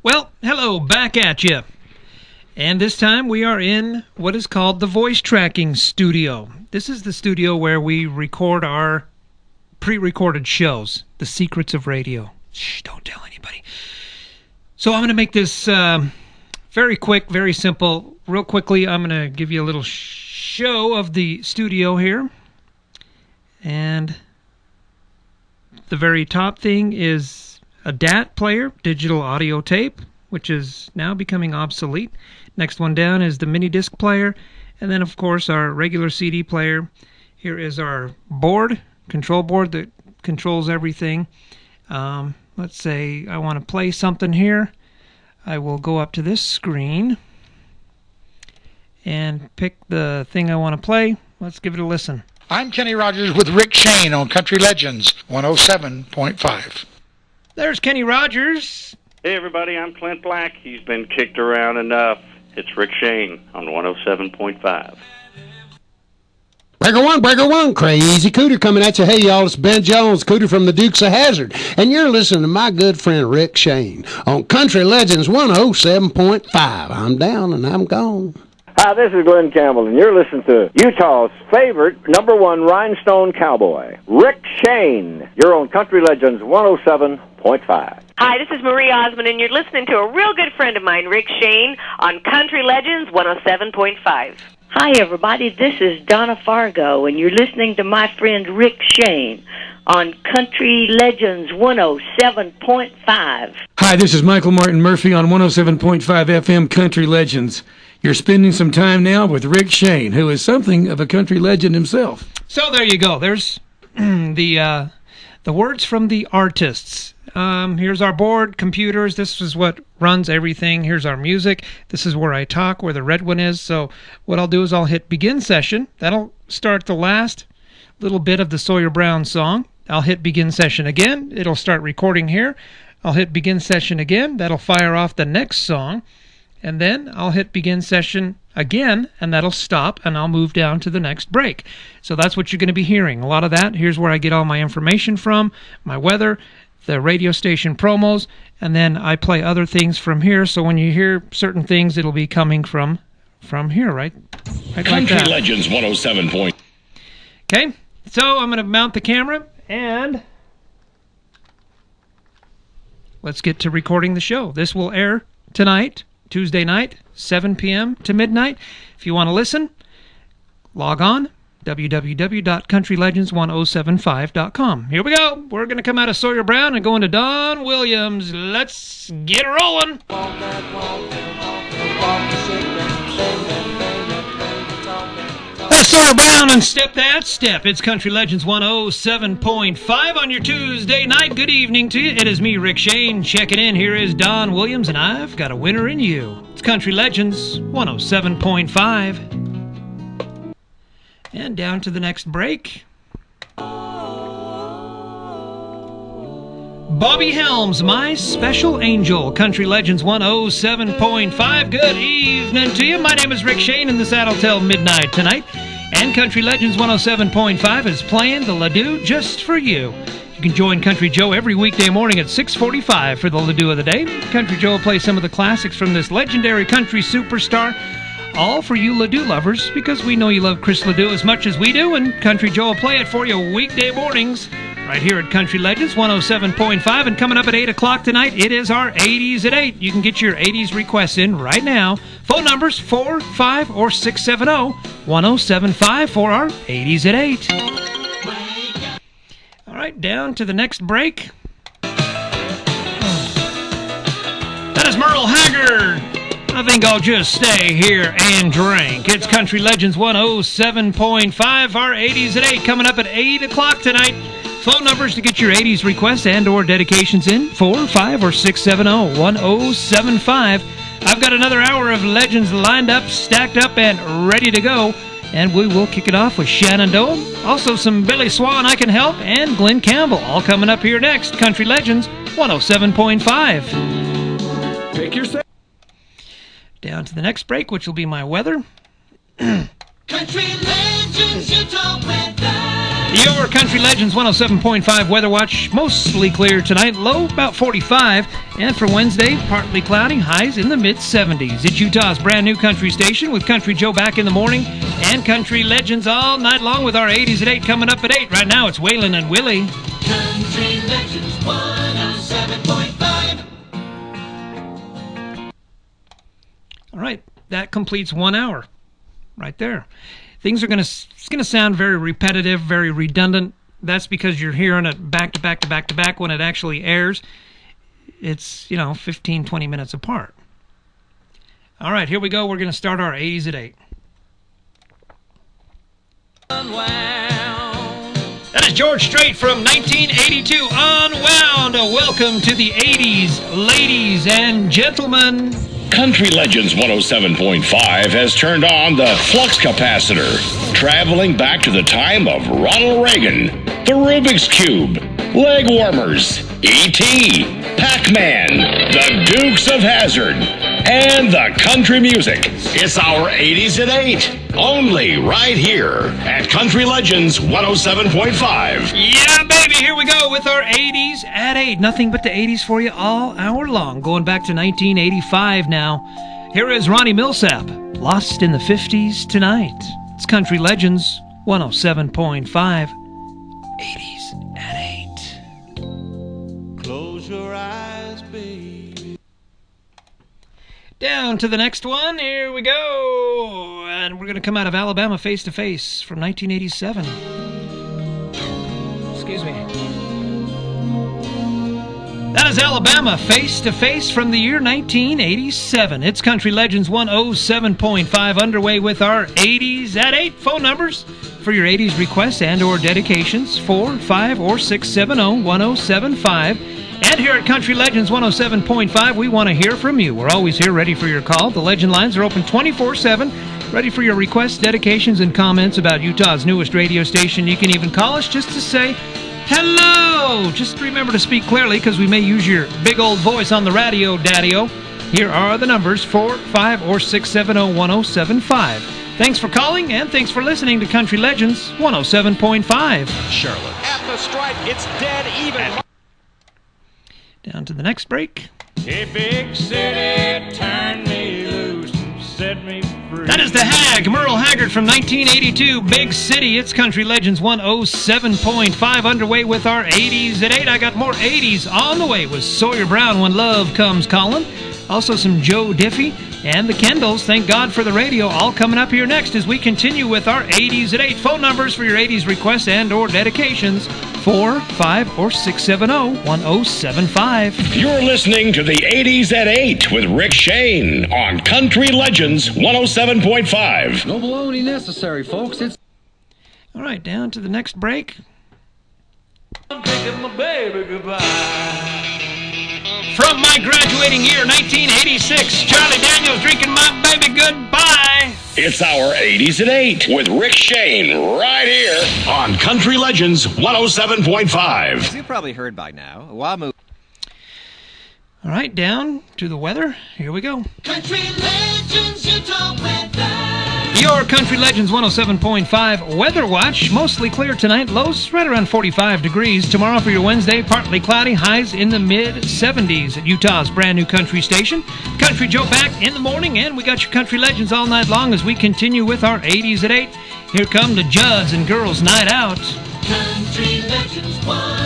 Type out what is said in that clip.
Well, hello, back at you. And this time we are in what is called the voice tracking studio. This is the studio where we record our pre-recorded shows, The Secrets of Radio. Shh, don't tell anybody. So I'm going to make this very quick, very simple. Real quickly, I'm going to give you a little show of the studio here. And the very top thing is a DAT player, digital audio tape, which is now becoming obsolete. Next one down is the mini disc player, and then of course our regular CD player. Here is our board, control board that controls everything. Let's say I want to play something here. I will go up to this screen and pick the thing I want to play. Let's give it a listen. I'm Kenny Rogers with Rick Shane on Country Legends 107.5. There's Kenny Rogers. Hey, everybody, I'm Clint Black. He's been kicked around enough. It's Rick Shane on 107.5. Breaker one, Crazy Cooter coming at you. Hey, y'all, it's Ben Jones, Cooter from the Dukes of Hazzard, and you're listening to my good friend Rick Shane on Country Legends 107.5. I'm down and I'm gone. Hi, this is Glenn Campbell, and you're listening to Utah's favorite #1 rhinestone cowboy, Rick Shane. You're on Country Legends 107.5. Hi, this is Marie Osmond, and you're listening to a real good friend of mine, Rick Shane, on Country Legends 107.5. Hi, everybody. This is Donna Fargo, and you're listening to my friend Rick Shane on Country Legends 107.5. Hi, this is Michael Martin Murphy on 107.5 FM Country Legends. You're spending some time now with Rick Shane, who is something of a country legend himself. So there you go. There's the words from the artists. Here's our board, computers. This is what runs everything. Here's our music. This is where I talk, where the red one is. So what I'll do is I'll hit begin session. That'll start the last little bit of the Sawyer Brown song. I'll hit begin session again. It'll start recording here. I'll hit begin session again. That'll fire off the next song. And then I'll hit begin session again, and that'll stop, and I'll move down to the next break. So that's what you're going to be hearing. A lot of that. Here's where I get all my information from, my weather, the radio station promos, and then I play other things from here. So when you hear certain things, it'll be coming from here, right Country like that. Legends 107. Okay, so I'm going to mount the camera, and let's get to recording the show. This will air tonight, Tuesday night, 7 p.m. to midnight. If you want to listen, log on, www.countrylegends1075.com. Here we go. We're going to come out of Sawyer Brown and go into Don Williams. Let's get rolling. That's Sawyer Brown and Step That Step. It's Country Legends 107.5 on your Tuesday night. Good evening to you. It is me, Rick Shane, checking in. Here is Don Williams, and I've got a winner in you. It's Country Legends 107.5. And down to the next break. Bobby Helms, My Special Angel, Country Legends 107.5. Good evening to you. My name is Rick Shane, and this ad'll till midnight tonight. And Country Legends 107.5 is playing the Ladue just for you. You can join Country Joe every weekday morning at 6:45 for the Ladue of the day. Country Joe will play some of the classics from this legendary country superstar. All for you Ladue lovers, because we know you love Chris Ladue as much as we do, and Country Joe will play it for you weekday mornings right here at Country Legends 107.5. And coming up at 8 o'clock tonight, it is our 80s at 8. You can get your 80s requests in right now. Phone numbers 4-5 or 670-1075 for our 80s at 8. All right, down to the next break. That is Merle Haggard. I think I'll just stay here and drink. It's Country Legends 107.5, our 80s at 8. Coming up at 8 o'clock tonight. Phone numbers to get your 80s requests and or dedications in, 4-5 or 670-1075. I've got another hour of legends lined up, stacked up, and ready to go. And we will kick it off with Shenandoah. Also some Billy Swan, I Can Help, and Glenn Campbell. All coming up here next. Country Legends 107.5. Take your set. Down to the next break, which will be my weather. Country Legends Utah weather. Your Country Legends 107.5 Weather Watch, mostly clear tonight, low about 45. And for Wednesday, partly cloudy, highs in the mid-70s. It's Utah's brand new country station with Country Joe back in the morning and Country Legends all night long with our 80s at 8 coming up at 8. Right now, it's Waylon and Willie. Country Legends 107.5. All right, that completes 1 hour right there. Things are going to sound very repetitive, very redundant. That's because you're hearing it back to back to back to back when it actually airs. It's, 15, 20 minutes apart. All right, here we go. We're going to start our 80s at 8. That is George Strait from 1982, Unwound. Welcome to the 80s, ladies and gentlemen. Country Legends 107.5 has turned on the flux capacitor, traveling back to the time of Ronald Reagan, the Rubik's Cube, leg warmers, E.T., Pac-Man, the Dukes of Hazzard, and the country music. It's our 80s at 8, only right here at Country Legends 107.5. Yeah, baby, here we go with our 80s at 8. Nothing but the 80s for you all hour long. Going back to 1985 now. Here is Ronnie Millsap, Lost in the 50s Tonight. It's Country Legends 107.5. 80s at 8. Close your eyes, baby. Down to the next one. Here we go. And we're going to come out of Alabama Face to Face from 1987. Excuse me. That is Alabama Face to Face from the year 1987. It's Country Legends 107.5 underway with our 80s at 8 phone numbers for your 80s requests and or dedications, 4, 5, or 670-1075. And here at Country Legends 107.5, we want to hear from you. We're always here ready for your call. The Legend lines are open 24/7, ready for your requests, dedications, and comments about Utah's newest radio station. You can even call us just to say hello. Just remember to speak clearly because we may use your big old voice on the radio, Daddy-O. Here are the numbers, 4, 5, or 670-1075. Thanks for calling, and thanks for listening to Country Legends 107.5. Charlotte. At the stripe, it's dead even. Down to the next break. Hey, big city, turn me loose, set me free. That is the Hag, Merle Haggard from 1982, Big City. It's Country Legends 107.5 underway with our 80s at 8. I got more 80s on the way with Sawyer Brown, When Love Comes Calling. Also some Joe Diffie and the Kendalls, Thank God for the Radio, all coming up here next as we continue with our 80s at 8. Phone numbers for your 80s requests and or dedications, 4, 5, or 670-1075. You're listening to the 80s at 8 with Rick Shane on Country Legends 107.5. No baloney necessary, folks. It's all right, down to the next break. I'm taking my baby goodbye. From my graduating year, 1986, Charlie Daniels, Drinking My Baby Goodbye. It's our 80s at 8 with Rick Shane right here on Country Legends 107.5. As you probably heard by now, WAMU. All right, down to the weather. Here we go. Country Legends Utah weather. Your Country Legends 107.5 Weather Watch. Mostly clear tonight. Lows right around 45 degrees. Tomorrow for your Wednesday, partly cloudy. Highs in the mid-70s at Utah's brand new country station. Country Joe back in the morning, and we got your Country Legends all night long as we continue with our 80s at 8. Here come the Judds and Girls Night Out. Country Legends 1.